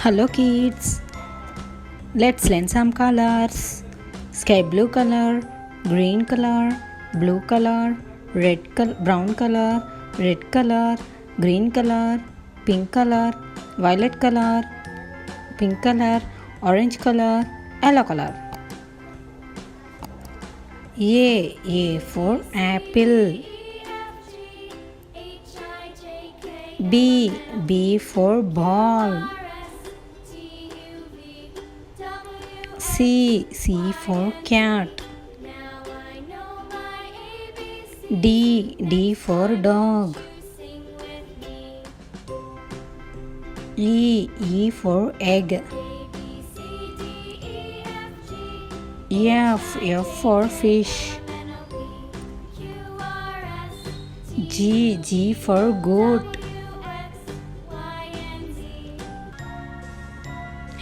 Hello kids, let's learn some colors. Sky blue color, green color, blue color, brown color, red color, green color, pink color, violet color, pink color, orange color, yellow color. A for apple. B for ball. C for cat. D for dog. E for egg. F for fish. G for goat.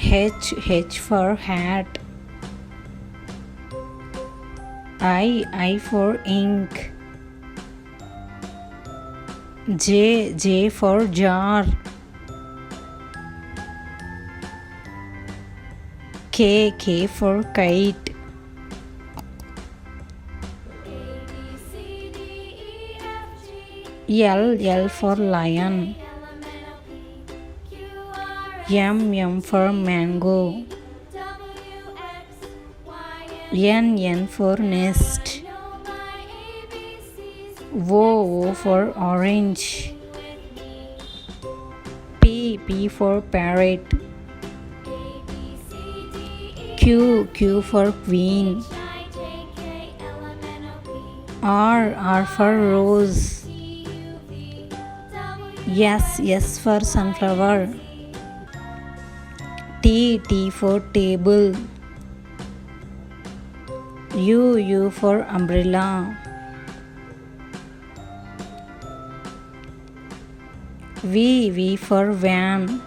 H for hat. I for ink. J for jar. K for kite. L for lion. M for mango. N for nest. O for orange. P for parrot. Q for queen. R for rose. S for sunflower. T for table. U for umbrella. V for van.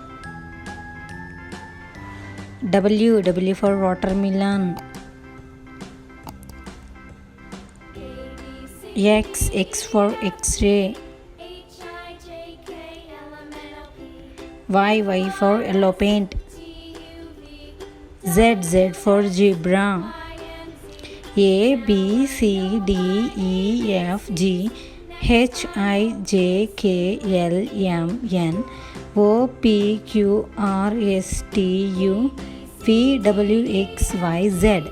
W for watermelon. X for X-ray. Y for yellow paint. Z for zebra. A B C D E F G H I J K L M N O P Q R S T U V W X Y Z.